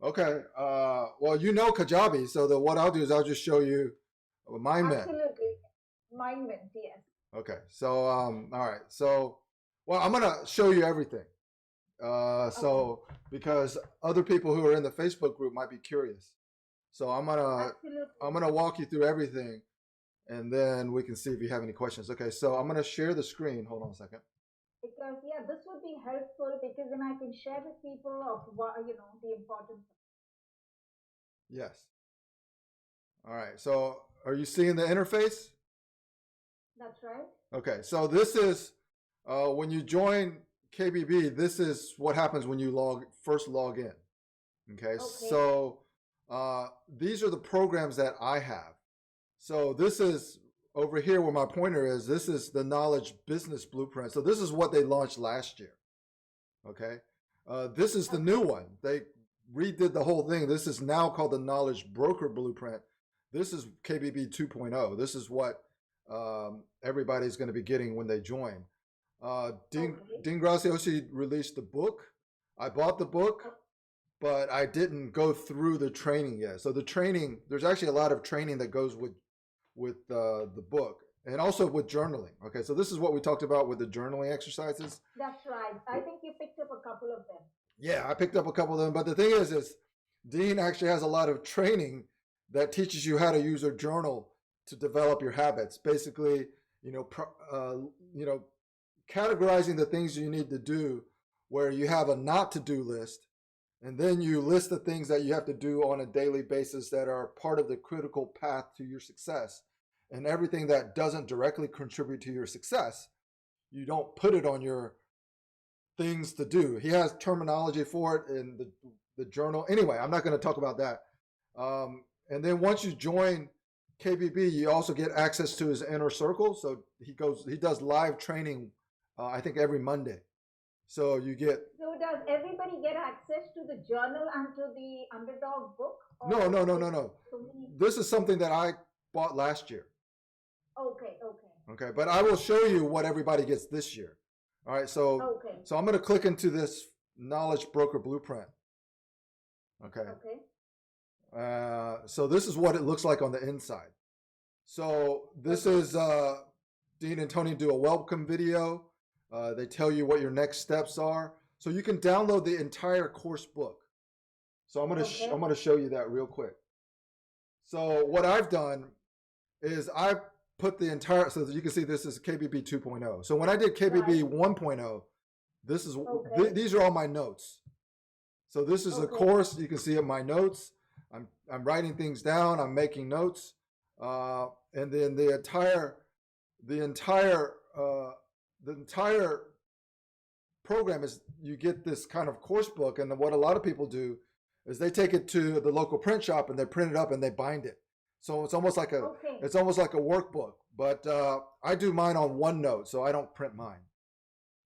Okay. Well, you know Kajabi, so what I'll do is I'll just show you MindMint. Absolutely. MindMint, yes. Okay. So all right. So well, I'm gonna show you everything. Okay. Because other people who are in the Facebook group might be curious. So I'm Absolutely. gonna walk you through everything, and then we can see if you have any questions. Okay. So I'm gonna share the screen. Hold on a second. Because yeah, this would be helpful because then I can share with people of what the importance. Yes. All right. So are you seeing the interface? That's right. Okay, so this is when you join KBB, this is what happens when you first log in. Okay, Okay. so these are the programs that I have. So this is over here where my pointer is. This is the Knowledge Business Blueprint. So this is what they launched last year. Okay, this is the new one. They redid the whole thing. This is now called the Knowledge Broker Blueprint. This is KBB 2.0. This is what everybody's going to be getting when they join. Dean Graziosi released the book. I bought the book, but I didn't go through the training yet. So the training, there's actually a lot of training that goes with the book, and also with journaling. Okay, so this is what we talked about with the journaling exercises. That's right. I think you picked up a couple of them. Yeah, I picked up a couple of them, but the thing is Dean actually has a lot of training that teaches you how to use a journal to develop your habits. Basically, categorizing the things you need to do, where you have a not to do list, and then you list the things that you have to do on a daily basis that are part of the critical path to your success. And everything that doesn't directly contribute to your success, you don't put it on your things to do. He has terminology for it in the journal. Anyway, I'm not going to talk about that. And then once you join KBB, you also get access to his inner circle. So he does live training, I think every Monday. So you get. So does everybody get access to the journal and to the underdog book? No. This is something that I bought last year. Okay. Okay, but I will show you what everybody gets this year. All right, so I'm going to click into this Knowledge Broker Blueprint. Okay. So this is what it looks like on the inside. So this is Dean and Tony do a welcome video. They tell you what your next steps are. So you can download the entire course book. So I'm going to show you that real quick. So what I've done is I put the entire, so you can see this is KBB 2.0. So when I did KBB 1.0, this is these are all my notes. So this is a course. You can see in my notes. I'm writing things down. I'm making notes, and then the entire program is you get this kind of course book. And what a lot of people do is they take it to the local print shop and they print it up and they bind it. So it's almost like a workbook. But I do mine on OneNote, so I don't print mine.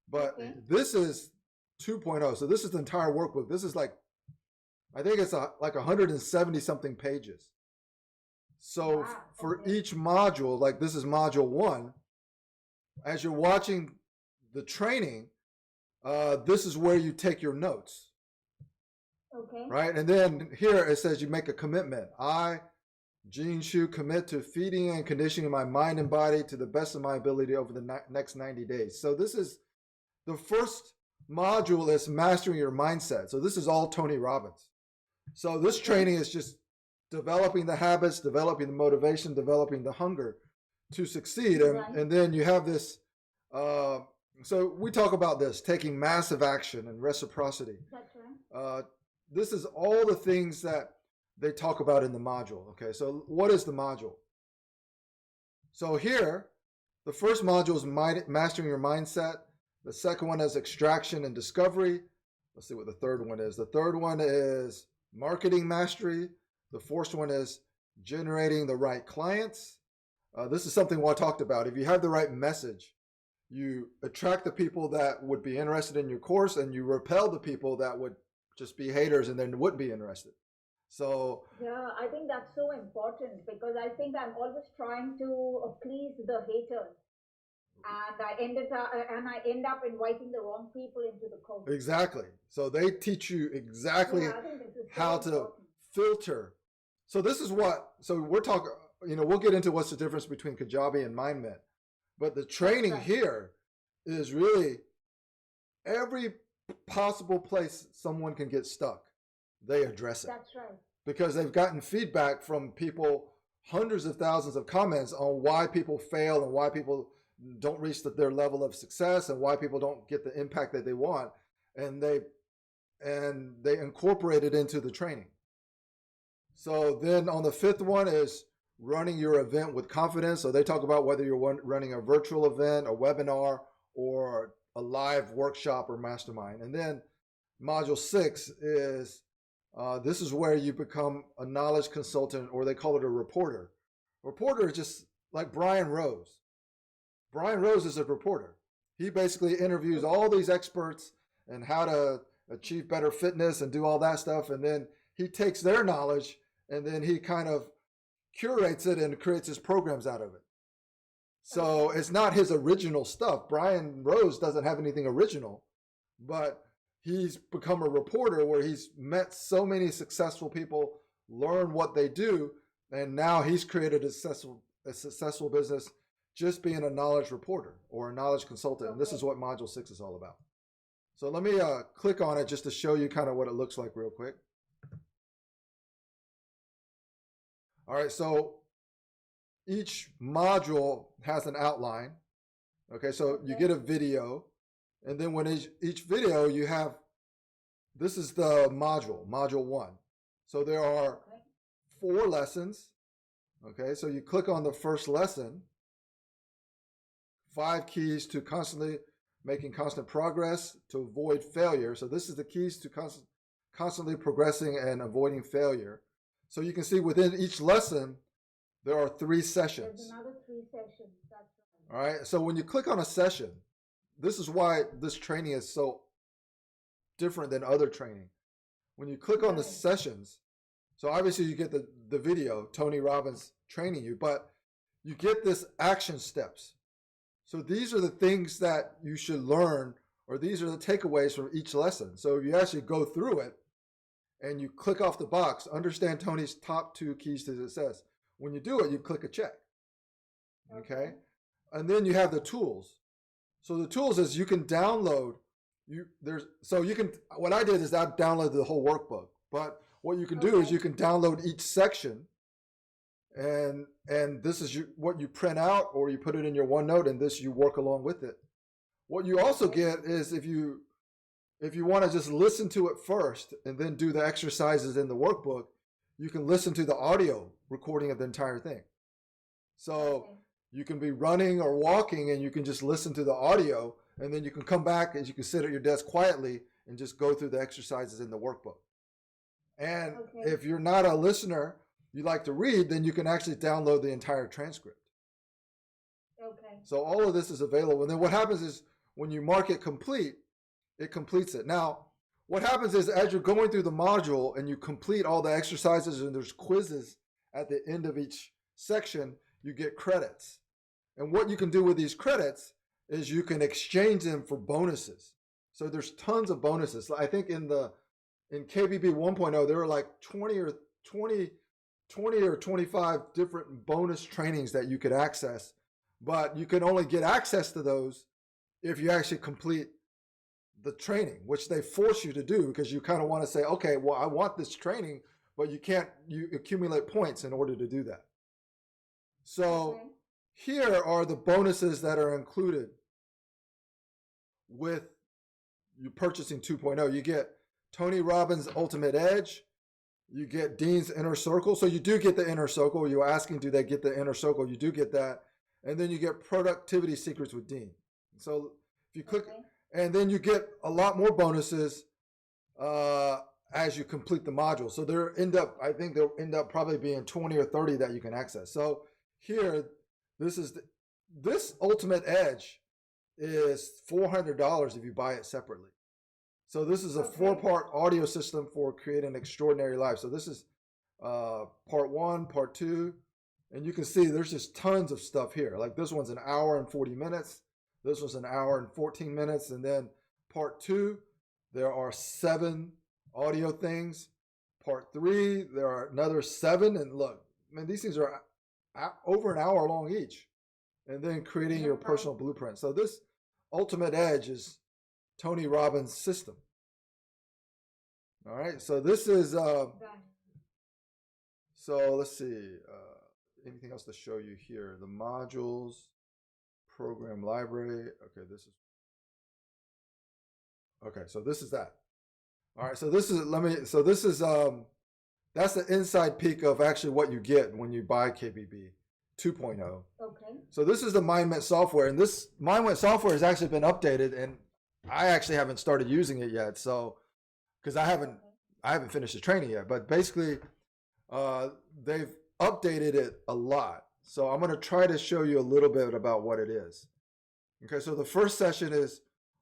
But this is 2.0. So this is the entire workbook. This is like, I think it's like 170 something pages. So for each module, like this is module 1, as you're watching the training, this is where you take your notes. Right? And then here it says you make a commitment. I, Gene Shu, commit to feeding and conditioning my mind and body to the best of my ability over the next 90 days. So this is the first module is mastering your mindset. So this is all Tony Robbins. So this training is just developing the habits, developing the motivation, developing the hunger to succeed. And then you have this, so we talk about this, taking massive action and reciprocity. That's right. This is all the things that they talk about in the module. Okay, so what is the module? So here, the first module is mastering your mindset. The second one is extraction and discovery. Let's see what the third one is. The third one is marketing mastery. The fourth one is generating the right clients. This is something I talked about. If you have the right message, you attract the people that would be interested in your course, and you repel the people that would just be haters and then wouldn't be interested. So yeah, I think that's so important because I think I'm always trying to please the haters, and I end up inviting the wrong people into the course. Exactly. So they teach you exactly. Yeah, I think this is how to filter. So this is so we're talking, we'll get into what's the difference between Kajabi and MindMint. But the training here is really every possible place someone can get stuck, they address it. That's right. Because they've gotten feedback from people, hundreds of thousands of comments on why people fail and why people don't reach their level of success and why people don't get the impact that they want. And they incorporate it into the training. So then on the fifth one is running your event with confidence. So they talk about whether you're running a virtual event, a webinar, or a live workshop or mastermind. And then module 6 is, this is where you become a knowledge consultant, or they call it a reporter. Reporter is just like Brian Rose. Brian Rose is a reporter. He basically interviews all these experts and how to achieve better fitness and do all that stuff. And then he takes their knowledge and then he kind of curates it and creates his programs out of it. So it's not his original stuff. Brian Rose doesn't have anything original, but he's become a reporter where he's met so many successful people, learned what they do, and now he's created a successful business just being a knowledge reporter or a knowledge consultant. And this is what module 6 is all about. So let me click on it just to show you kind of what it looks like real quick. All right, so each module has an outline. Okay, so you get a video, and then when each video you have, this is the module 1. So there are 4 lessons. Okay, so you click on the first lesson, 5 keys to making constant progress to avoid failure. So this is the keys to constantly progressing and avoiding failure. So you can see within each lesson, there are 3 sessions. There's another 3 sessions. That's right. All right. So when you click on a session, this is why this training is so different than other training. When you click on the sessions, so obviously you get the video, Tony Robbins training you, but you get this action steps. So these are the things that you should learn, or these are the takeaways from each lesson. So if you actually go through it and you click off the box, understand Tony's top 2 keys to success. When you do it, you click a check. Okay? And then you have the tools. So the tools is you can download. What I did is I downloaded the whole workbook. But what you can do is you can download each section, and this is what you print out, or you put it in your OneNote, and this you work along with it. What you also get is if you want to just listen to it first and then do the exercises in the workbook, you can listen to the audio recording of the entire thing. So you can be running or walking and you can just listen to the audio, and then you can come back and you can sit at your desk quietly and just go through the exercises in the workbook. And if you're not a listener, you like to read, then you can actually download the entire transcript. Okay. So all of this is available. And then what happens is when you mark it complete, it completes it. Now, what happens is as you're going through the module and you complete all the exercises and there's quizzes at the end of each section, you get credits. And what you can do with these credits is you can exchange them for bonuses. So there's tons of bonuses. I think in KBB 1.0, there were like 20 or 25 different bonus trainings that you could access, but you can only get access to those if you actually complete the training, which they force you to do because you kind of want to say, okay, well, I want this training, but you accumulate points in order to do that. So here are the bonuses that are included with you purchasing 2.0. You get Tony Robbins' Ultimate Edge. You get Dean's Inner Circle. So you do get the Inner Circle. You're asking, do they get the Inner Circle? You do get that. And then you get Productivity Secrets with Dean. So if you click, and then you get a lot more bonuses as you complete the module. So I think there'll end up probably being 20 or 30 that you can access. So here, this Ultimate Edge is $400 if you buy it separately. So this is a 4-part audio system for creating an extraordinary life. So this is part 1, part 2, and you can see there's just tons of stuff here. Like this one's an hour and 40 minutes. This was an hour and 14 minutes. And then part 2, there are 7 audio things. part 3, there are another 7. And look, man, these things are over an hour long each. And then creating your personal blueprint. So this Ultimate Edge is Tony Robbins' system. All right, so this is, so let's see, anything else to show you here? The modules, program library. Okay, so this is that. All right, so this is, that's the inside peek of actually what you get when you buy KBB 2.0. Okay. So this is the MindMint software, and this MindMint software has actually been updated, and I actually haven't started using it yet. So, because I haven't finished the training yet, but basically, they've updated it a lot. So I'm going to try to show you a little bit about what it is. Okay, so the first session is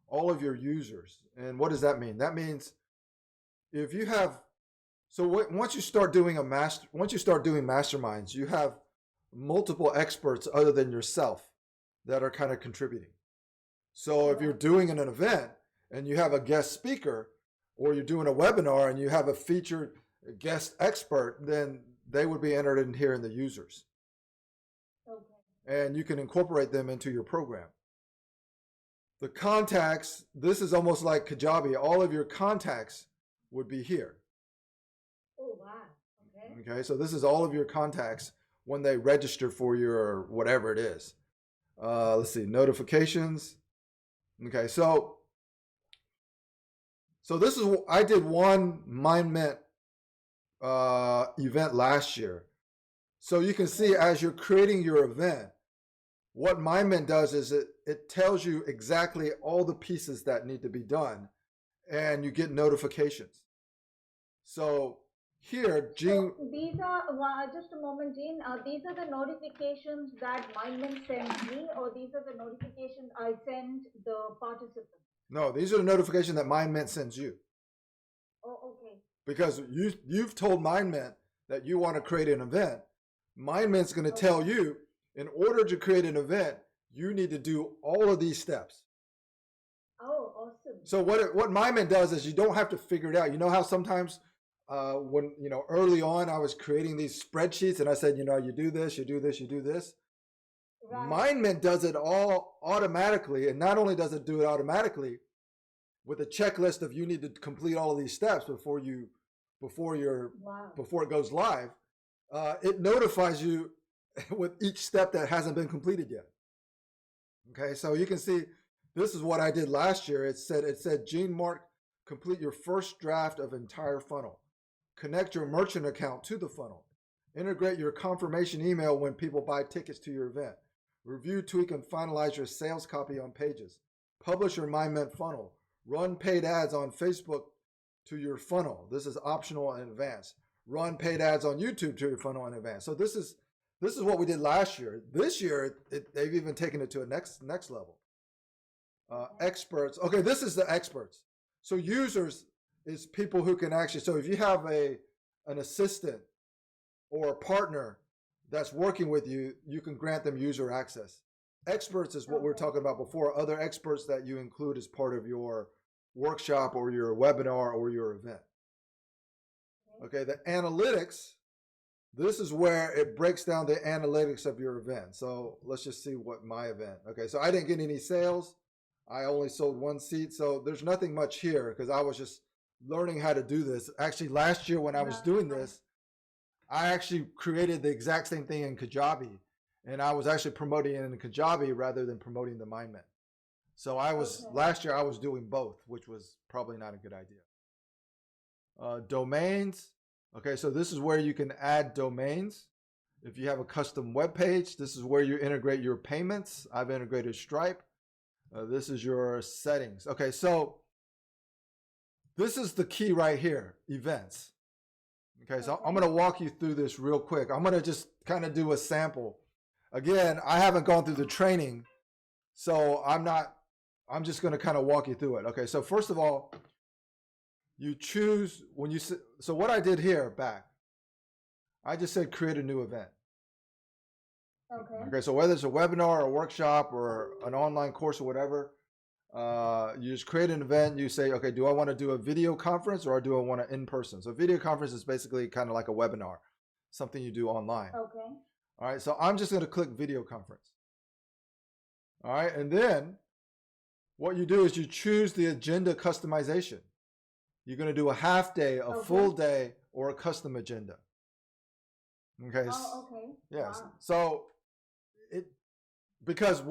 all of your users, and what does that mean? That means if you have, once you start doing masterminds, you have multiple experts other than yourself that are kind of contributing. So if you're doing an event and you have a guest speaker, or you're doing a webinar and you have a featured guest expert, then they would be entered in here in the users. Okay. And you can incorporate them into your program. The contacts, this is almost like Kajabi. All of your contacts would be here. Oh, wow. Okay. Okay, so this is all of your contacts when they register for your whatever it is. Let's see, notifications. Okay, so this is, I did one MindMint event last year. So you can see as you're creating your event, what MindMint does is it tells you exactly all the pieces that need to be done, and you get notifications. So here, Gene. So these are, just a moment, Gene. These are the notifications that MindMint sends me, or these are the notifications I send the participants? No, these are the notifications that MindMint sends you. Oh, okay. Because you've told MindMint that you want to create an event. MindMint's going to tell you, in order to create an event, you need to do all of these steps. Oh, awesome. So what MindMint does is you don't have to figure it out. You know how sometimes when, early on I was creating these spreadsheets and I said, you do this, you do this, you do this. Right. MindMint does it all automatically, and not only does it do it automatically with a checklist of you need to complete all of these steps before it goes live, it notifies you with each step that hasn't been completed yet. Okay, so you can see this is what I did last year. It said Gene Mark, complete your first draft of entire funnel. Connect your merchant account to the funnel. Integrate your confirmation email when people buy tickets to your event. Review, tweak, and finalize your sales copy on pages. Publish your MindMint funnel. Run paid ads on Facebook to your funnel. This is optional and advanced. Run paid ads on YouTube to your funnel in advance. So this is what we did last year. This year, they've even taken it to a next level. Experts. Okay, this is the experts. So users is people who can actually, so if you have an assistant or a partner that's working with you, you can grant them user access. Experts is what we were talking about before, other experts that you include as part of your workshop or your webinar or your event. Okay, the analytics, this is where it breaks down the analytics of your event. So let's just see what my event. Okay, so I didn't get any sales. I only sold 1 seat. So there's nothing much here because I was just learning how to do this. Actually, last year when I was doing this, I actually created the exact same thing in Kajabi, and I was actually promoting it in Kajabi rather than promoting the MindMint. So last year I was doing both, which was probably not a good idea. Domains. Okay, so this is where you can add domains. If you have a custom web page, this is where you integrate your payments. I've integrated Stripe. This is your settings. Okay, so this is the key right here, events. Okay, so I'm going to walk you through this real quick. I'm going to just kind of do a sample. Again, I haven't gone through the training, so I'm just going to kind of walk you through it. Okay, so first of all, you choose so what I did here I just said create a new event. Okay, so whether it's a webinar or a workshop or an online course or whatever, You just create an event. You say, okay, do I want to do a video conference or do I want to in person? So video conference is basically kind of like a webinar, something you do online. Okay. All right, so I'm just going to click video conference. All right, and then what you do is you choose the agenda customization. You're going to do a half day, a full day, or a custom agenda. Okay. Oh, okay. Yes. Wow. So because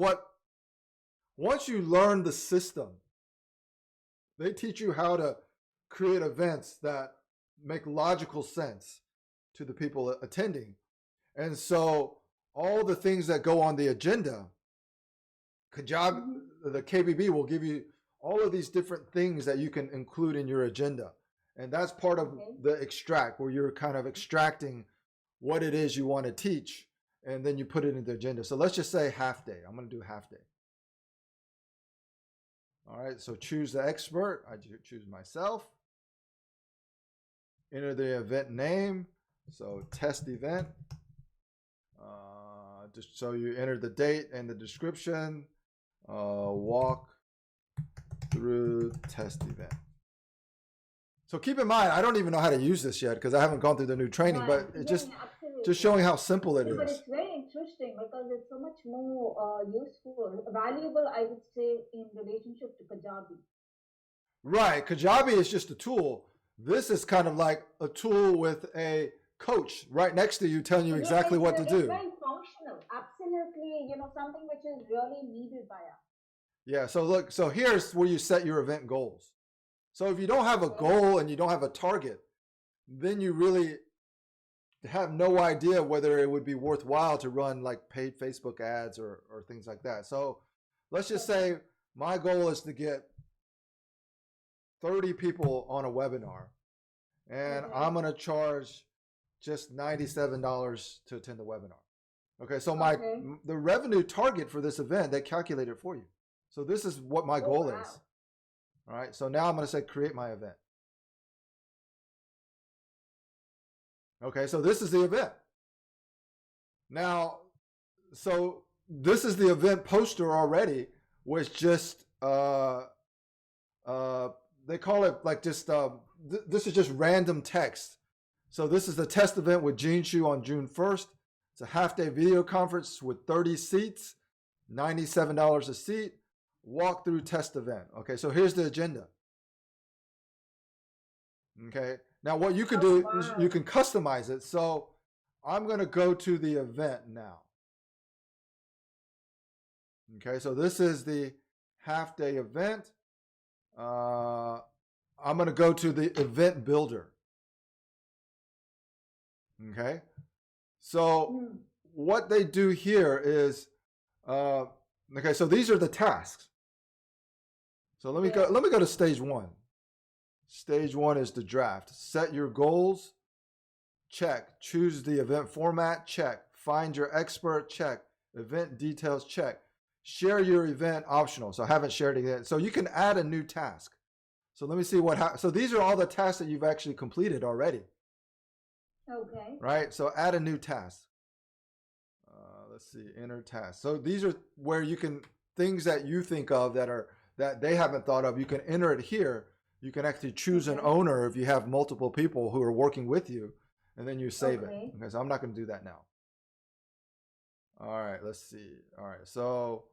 once you learn the system, they teach you how to create events that make logical sense to the people attending. And so all the things that go on the agenda, the KBB will give you all of these different things that you can include in your agenda. And that's part of the extract, where you're kind of extracting what it is you want to teach, and then you put it in the agenda. So let's just say half day. I'm going to do half day. All right, so choose the expert. I choose myself. Enter the event name. So test event. Just so you enter the date and the description. Walk through test event. So keep in mind, I don't even know how to use this yet because I haven't gone through the new training, but it just showing how simple it is. But it's very interesting because it's so much more useful, valuable, I would say, in relationship to Kajabi. Right. Kajabi is just a tool. This is kind of like a tool with a coach right next to you telling you exactly what to do. It's very functional. Absolutely, something which is really needed by us. Yeah, so look, so here's where you set your event goals. So if you don't have a goal and you don't have a target, then you really have no idea whether it would be worthwhile to run like paid Facebook ads or things like that. So let's just say my goal is to get 30 people on a webinar, and I'm going to charge just $97 to attend the webinar. Okay, so the revenue target for this event, they calculate it for you. So this is what my goal is. All right, so now I'm going to say create my event. Okay, so this is the event. Now, so this is the event poster already, which just, they call it like just, this is just random text. So this is the test event with Gene Shu on June 1st. It's a half-day video conference with 30 seats, $97 a seat, walk-through test event. Okay, so here's the agenda. Okay, now what you can do is you can customize it. So I'm going to go to the event now. Okay, so this is the half-day event. I'm going to go to the event builder. Okay, so what they do here is, okay, so these are the tasks. So let me go to stage one. Stage one is the draft. Set your goals. Check. Choose the event format. Check. Find your expert. Check. Event details. Check. Share your event, optional. So I haven't shared it yet. So you can add a new task. So let me see what happens. So these are all the tasks that you've actually completed already. Okay. Right? So add a new task. Let's see, enter task. So these are where you can, things that you think of that they haven't thought of, you can enter it here. You can actually choose an owner if you have multiple people who are working with you, and then you save it. Okay, so I'm not going to do that now. All right, let's see. All right, so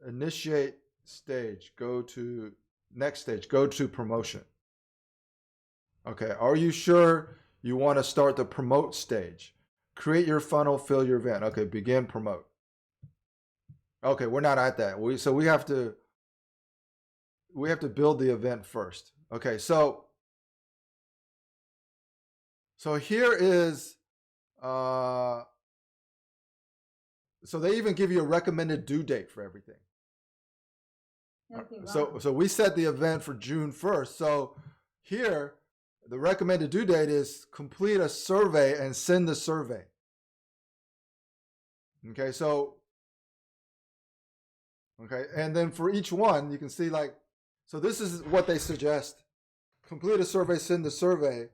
initiate stage, go to next stage, go to promotion. Okay, are you sure you want to start the promote stage? Create your funnel, fill your event. Okay, begin promote. Okay, we're not at that. So we have to build the event first. Okay, so here is, so they even give you a recommended due date for everything. Okay, wow. So we set the event for June 1st. So here, the recommended due date is complete a survey and send the survey. Okay, so, okay, and then for each one, you can see like, so this is what they suggest. Complete a survey, send the survey,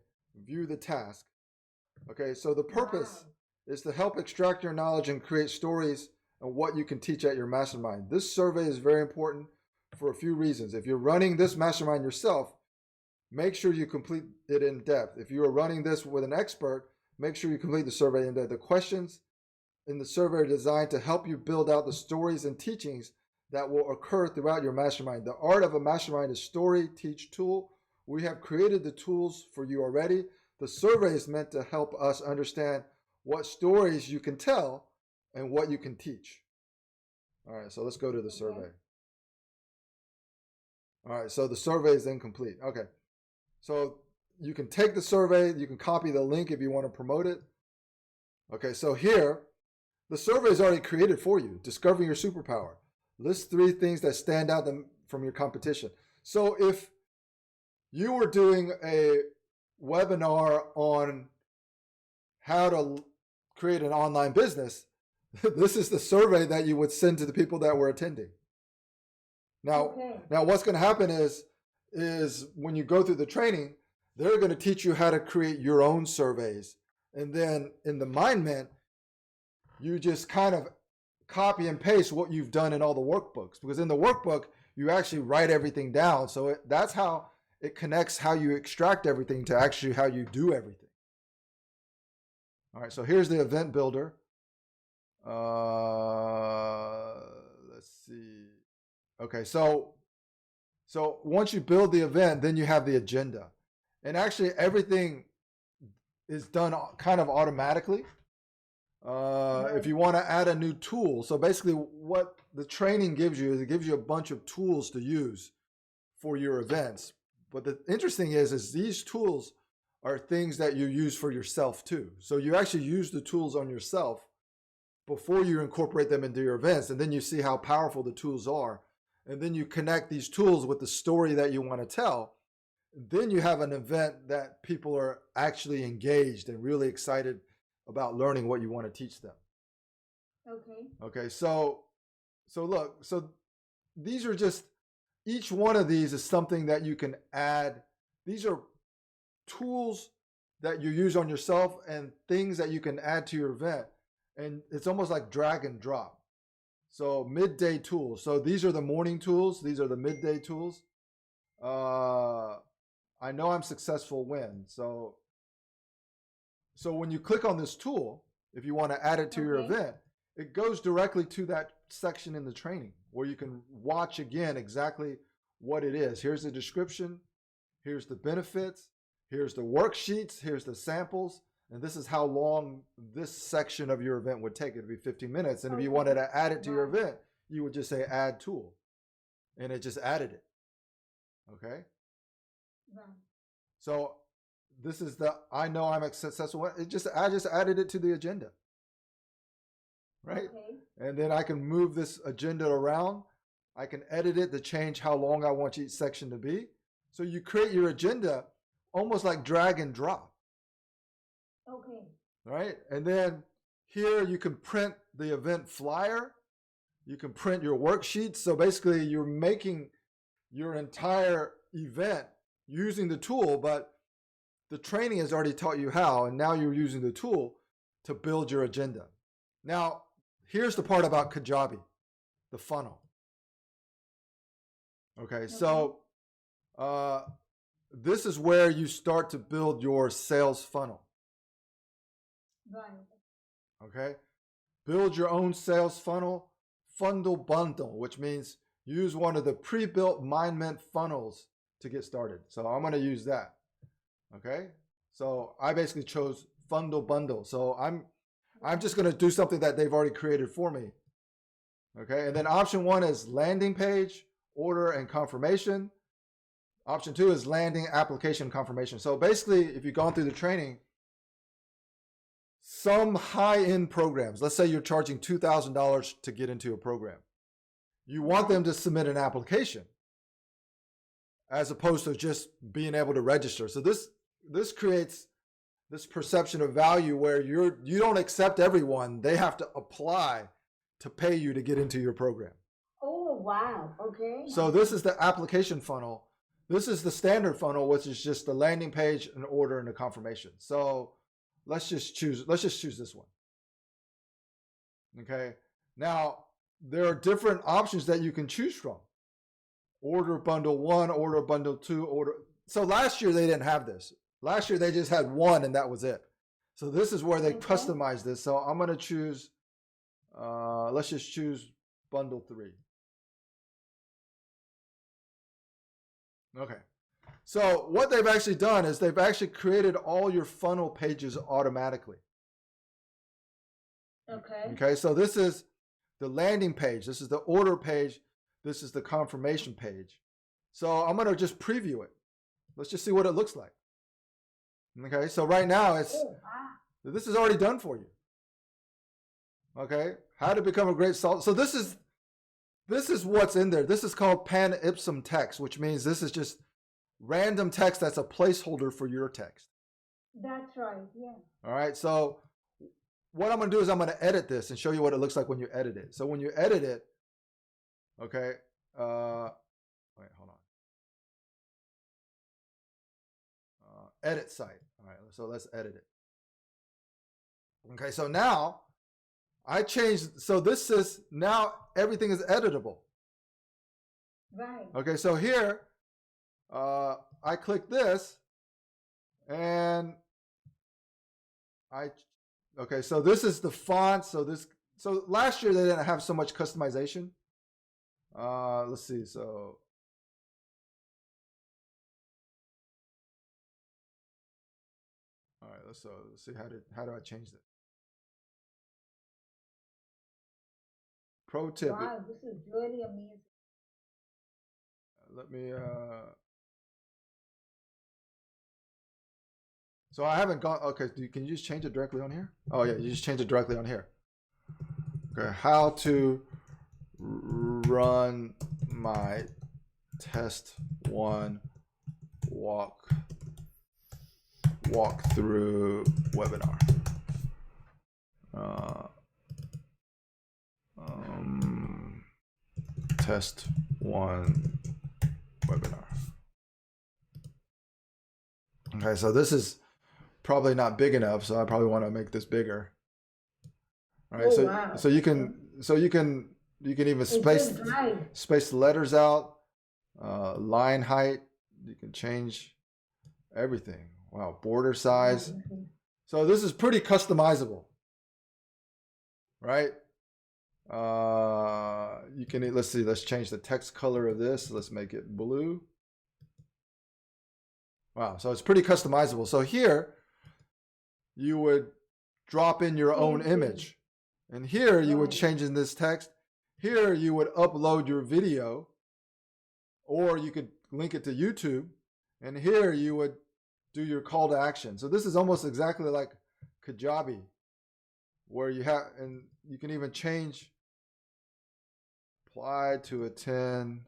view the task. Okay, so the purpose is to help extract your knowledge and create stories and what you can teach at your mastermind. This survey is very important for a few reasons. If you're running this mastermind yourself, make sure you complete it in depth. If you are running this with an expert, make sure you complete the survey in depth. The questions in the survey are designed to help you build out the stories and teachings that will occur throughout your mastermind. The art of a mastermind is story, teach, tool. We have created the tools for you already. The survey is meant to help us understand what stories you can tell and what you can teach. All right, so let's go to the survey. All right, so the survey is incomplete. Okay, so you can take the survey, you can copy the link if you want to promote it. Okay, so here, the survey is already created for you. Discovering your superpower. List 3 things that stand out from your competition. So if you were doing a webinar on how to create an online business, this is the survey that you would send to the people that were attending. Now what's going to happen is when you go through the training, they're going to teach you how to create your own surveys. And then in the MindMint, you just kind of copy and paste what you've done in all the workbooks. Because in the workbook, you actually write everything down. So that's how it connects how you extract everything to actually how you do everything. All right, so here's the event builder. Let's see. Okay, so once you build the event, then you have the agenda. And actually everything is done kind of automatically. If you want to add a new tool, so basically what the training gives you is it gives you a bunch of tools to use for your events. But the interesting is these tools are things that you use for yourself too. So you actually use the tools on yourself before you incorporate them into your events, and then you see how powerful the tools are. And then you connect these tools with the story that you want to tell. Then you have an event that people are actually engaged and really excited about learning what you want to teach them. Okay, so look, so these are just, each one of these is something that you can add. These are tools that you use on yourself and things that you can add to your event. And it's almost like drag and drop. So midday tools. So these are the morning tools. These are the midday tools. I know I'm successful when. So when you click on this tool, if you want to add it to your event, it goes directly to that section in the training where you can watch again exactly what it is. Here's the description. Here's the benefits. Here's the worksheets. Here's the samples. And this is how long this section of your event would take. It would be 15 minutes. And if you wanted to add it to your event, you would just say add tool. And it just added it. Okay? So this is the I know I'm a successful one. I just added it to the agenda. Right? And then I can move this agenda around. I can edit it to change how long I want each section to be. So you create your agenda almost like drag and drop. Right? And then here you can print the event flyer. You can print your worksheets. So basically you're making your entire event using the tool, but the training has already taught you how, and now you're using the tool to build your agenda. Now, here's the part about Kajabi, the funnel. Okay, so this is where you start to build your sales funnel. Okay, build your own sales funnel, bundle, which means use one of the pre-built MindMint funnels to get started. So I'm going to use that. Okay, so I basically chose bundle. So I'm just going to do something that they've already created for me. Okay, and then option 1 is landing page, order, and confirmation. Option 2 is landing, application, confirmation. So basically, if you've gone through the training, some high-end programs, let's say you're charging $2,000 to get into a program. You want them to submit an application as opposed to just being able to register. So this creates this perception of value where you don't accept everyone. They have to apply to pay you to get into your program. Oh, wow. Okay. So this is the application funnel. This is the standard funnel, which is just the landing page, an order, and a confirmation. So let's just choose this one. Okay. Now, there are different options that you can choose from. Order bundle 1, order bundle 2, order. So last year they didn't have this. Last year they just had 1 and that was it. So this is where they customize this. So I'm going to choose, let's just choose bundle 3. Okay. So what they've actually done is they've actually created all your funnel pages automatically. Okay. Okay, so this is the landing page. This is the order page. This is the confirmation page. So I'm going to just preview it. Let's just see what it looks like. Okay, so right now this is already done for you. Okay, how to become a great salt. So this is what's in there. This is called pan ipsum text, which means this is just random text that's a placeholder for your text. That's right, yeah. All right, so what I'm going to do is I'm going to edit this and show you what it looks like when you edit it. So when you edit it, okay, wait, hold on. Edit site. All right, so let's edit it. Okay, so now I changed, so this is, now everything is editable. Right. Okay, so here, I click this, and okay, so this is the font. So last year they didn't have so much customization. Let's see, so. All right, let's see how do I change that? Pro tip. Wow, this is really amazing. Let me, so I haven't gone, okay, can you just change it directly on here? Oh yeah, you just change it directly on here. Okay, how to run my test 1 walk-through webinar. Test 1 webinar. Okay, so this is probably not big enough, so I probably want to make this bigger. All right, so you can even space the letters out, line height. You can change everything. Wow, border size. So this is pretty customizable, right? You can, let's see, let's change the text color of this. Let's make it blue. Wow, so it's pretty customizable. So here you would drop in your own image, and here you would change in this text. Here you would upload your video, or you could link it to YouTube, and here you would do your call to action. So this is almost exactly like Kajabi, where you have, and you can even change apply to attend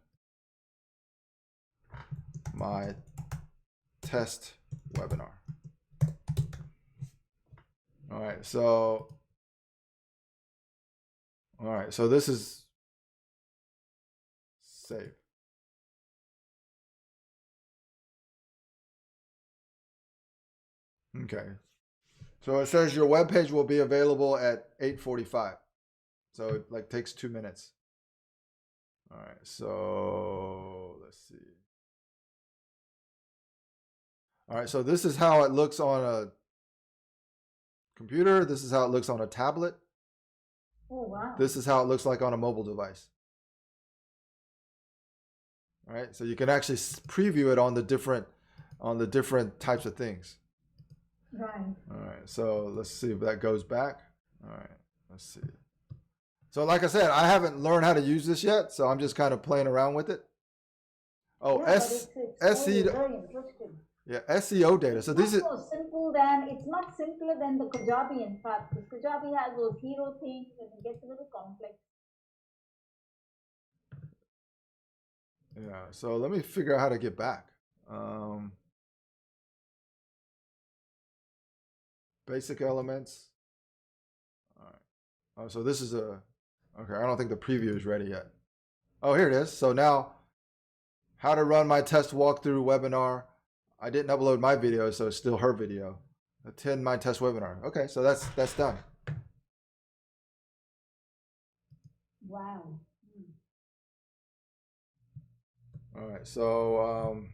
my test webinar. All right, so this is save. Okay, so it says your web page will be available at 8:45. So it like takes 2 minutes. All right, so let's see. All right, so this is how it looks on a computer. This is how it looks on a tablet. Oh, wow. This is how it looks like on a mobile device. All right, so you can actually preview it on the different types of things. Right. All right, so let's see if that goes back. All right, let's see. So like I said, I haven't learned how to use this yet, so I'm just kind of playing around with it. Oh, yeah, it's very interesting. Yeah, SEO data. So this is it's not simpler than the Kajabi, in fact. The Kajabi has those hero things and it gets a little complex. Yeah, so let me figure out how to get back. Basic elements. All right. Oh, so this is okay, I don't think the preview is ready yet. Oh, here it is. So now, how to run my test walkthrough webinar. I didn't upload my video, so it's still her video. Attend my test webinar. Okay, so that's done. Wow. All right, so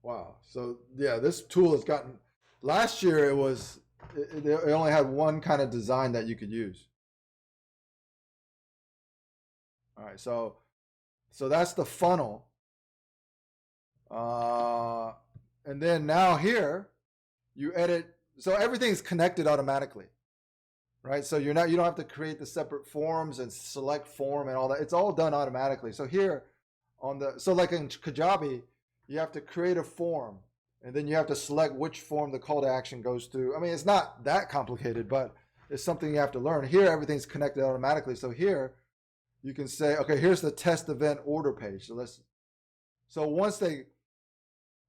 wow. So yeah, this tool has gotten. Last year it only had one kind of design that you could use. All right, so that's the funnel, and then now here you edit. So everything's connected automatically, right? So you don't have to create the separate forms and select form and all that. It's all done automatically. So here so like in Kajabi, you have to create a form and then you have to select which form the call to action goes through. I mean, it's not that complicated, but it's something you have to learn. Here, everything's connected automatically. So here you can say, okay, here's the test event order page. So once they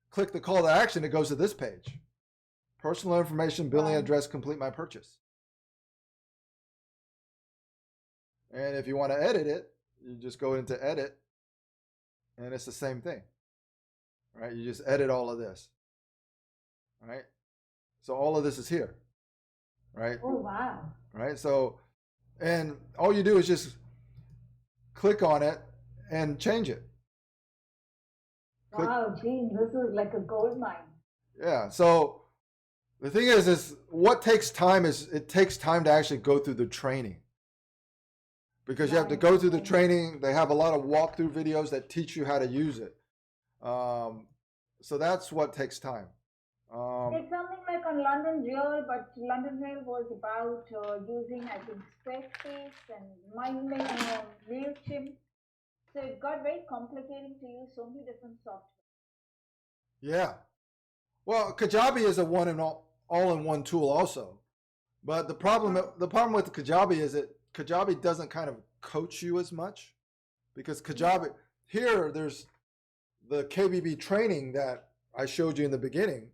click the call to action, it goes to this page. Personal information, billing address, complete my purchase. And if you want to edit it, you just go into edit and it's the same thing, right? You just edit all of this, right? So all of this is here, right? Oh, wow. Right? So, and all you do is just click on it and change it. Wow, Gene, this is like a gold mine. Yeah. So the thing is what takes time is it takes time to actually go through the training. Because you have to go through the training. They have a lot of walkthrough videos that teach you how to use it. So that's what takes time. It's something like on London Real, but London Real was about using, I think, Squarespace and MindMint and MailChimp. So it got very complicated to use so many different software. Yeah. Well, Kajabi is a all-in-one tool also. But the problem with Kajabi is that Kajabi doesn't kind of coach you as much, because Kajabi, here there's the KBB training that I showed you in the beginning,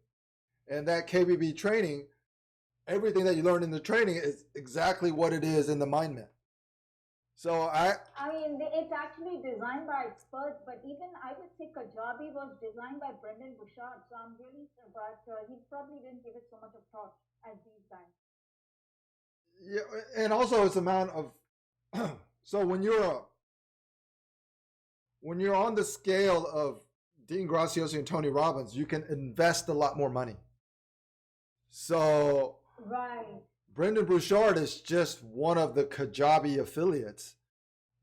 and that KBB training, everything that you learned in the training is exactly what it is in the MindMint. So I mean, it's actually designed by experts, but even I would say Kajabi was designed by Brendan Bouchard, so I'm really, but he probably didn't give it so much of thought as these guys. Yeah, and also it's amount of so when you're on the scale of Dean Graziosi and Tony Robbins, you can invest a lot more money. So right, Brendan Bouchard is just one of the Kajabi affiliates,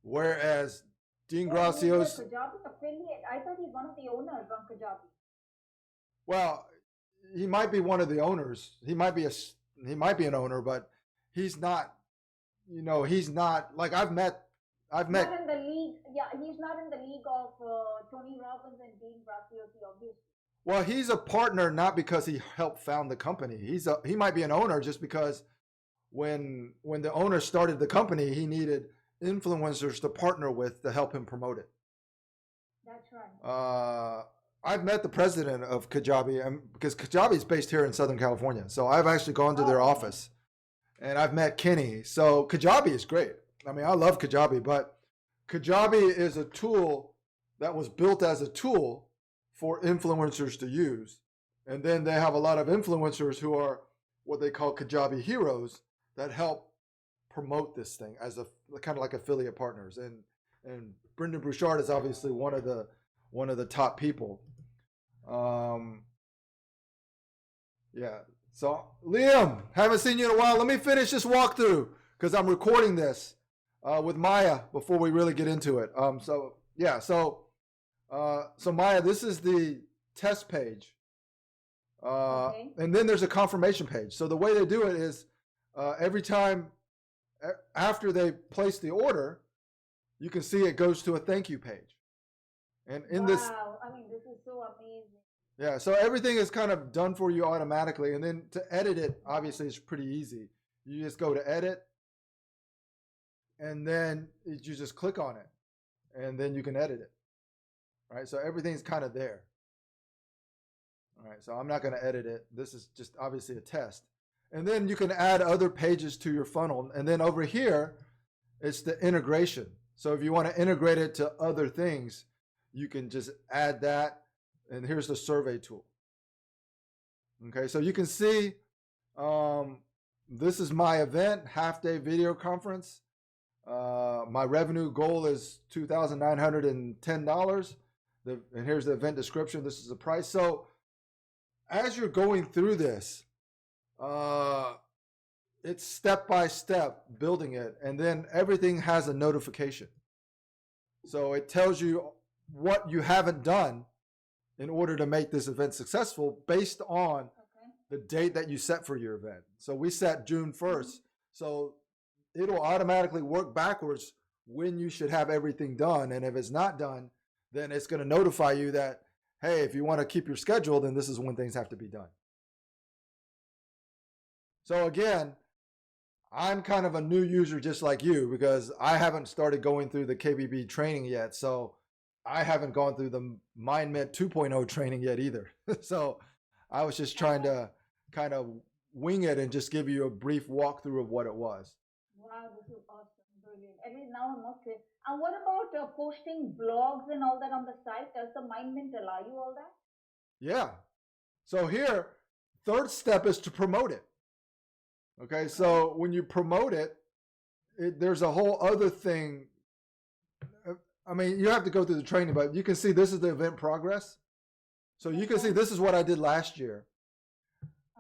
whereas Dean Graziosi. He's a Kajabi affiliate. I thought he's one of the owners on Kajabi. Well, he might be one of the owners. He might be an owner, but he's not, he's not, like I've met. Not in the league. Yeah, he's not in the league of Tony Robbins and Dean Graziosi, obviously. Well, he's a partner not because he helped found the company. He might be an owner just because when the owner started the company, he needed influencers to partner with to help him promote it. That's right. I've met the president of Kajabi, because Kajabi is based here in Southern California. So I've actually gone to their office. And I've met Kenny. So Kajabi is great. I mean, I love Kajabi, but Kajabi is a tool that was built as a tool for influencers to use. And then they have a lot of influencers who are what they call Kajabi heroes that help promote this thing as a kind of like affiliate partners. And Brendan Bouchard is obviously one of the top people. Yeah. So, Liam, haven't seen you in a while. Let me finish this walkthrough because I'm recording this with Maya before we really get into it. So Maya, this is the test page. Okay. And then there's a confirmation page. So the way they do it is every time after they place the order, you can see it goes to a thank you page. And in this, I mean, this is so amazing. Yeah, so everything is kind of done for you automatically. And then to edit it, obviously, it's pretty easy. You just go to edit, and then you just click on it, and then you can edit it. All right, so everything's kind of there. All right, so I'm not going to edit it. This is just obviously a test. And then you can add other pages to your funnel. And then over here, it's the integration. So if you want to integrate it to other things, you can just add that. And here's the survey tool. Okay, so you can see This is my event, half-day video conference. My revenue goal is $2,910. And here's the event description. This is the price. So as you're going through this, it's step by step building it, and then everything has a notification. So it tells you what you haven't done in order to make this event successful based on the date that you set for your event. So we set June 1st. So it'll automatically work backwards when you should have everything done. And if it's not done, then it's going to notify you that, hey, if you want to keep your schedule, then this is when things have to be done. So again, I'm kind of a new user just like you, because I haven't started going through the KBB training yet. So I haven't gone through the MindMint 2.0 training yet either. So I was just trying to kind of wing it and just give you a brief walkthrough of what it was. Wow, this is awesome. Brilliant. At least now I'm more clear. And what about posting blogs and all that on the site? Does the MindMint allow you all that? Yeah. So here, third step is to promote it. Okay, so when you promote it, there's a whole other thing. I mean, you have to go through the training, but you can see this is the event progress. So you can see this is what I did last year.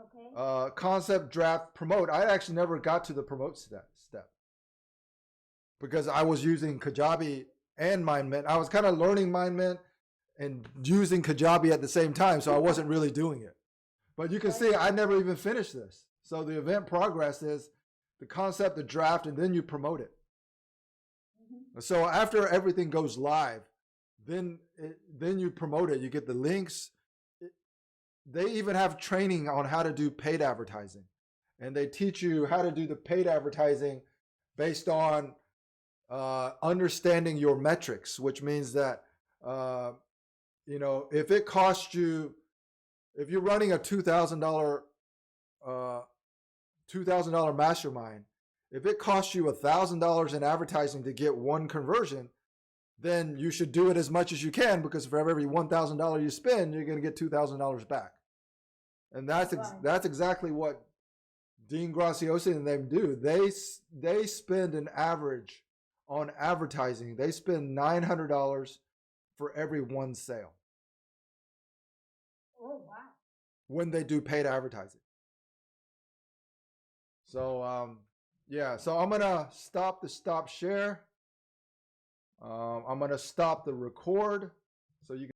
Okay. Concept, draft, promote. I actually never got to the promote step because I was using Kajabi and MindMint. I was kind of learning MindMint and using Kajabi at the same time, so I wasn't really doing it. But you can see I never even finished this. So the event progress is the concept, the draft, and then you promote it. So after everything goes live, then you promote it. You get the links. They even have training on how to do paid advertising. And they teach you how to do the paid advertising based on understanding your metrics, which means that, if it costs you, if you're running a $2,000 mastermind, if it costs you $1,000 in advertising to get one conversion, then you should do it as much as you can, because for every $1,000 you spend, you're going to get $2,000 back. And that's exactly what Dean Graziosi and them do. They spend an average on advertising. They spend $900 for every one sale. Oh, wow. When they do paid advertising. So, yeah, so I'm going to stop the stop share. I'm going to stop the record so you can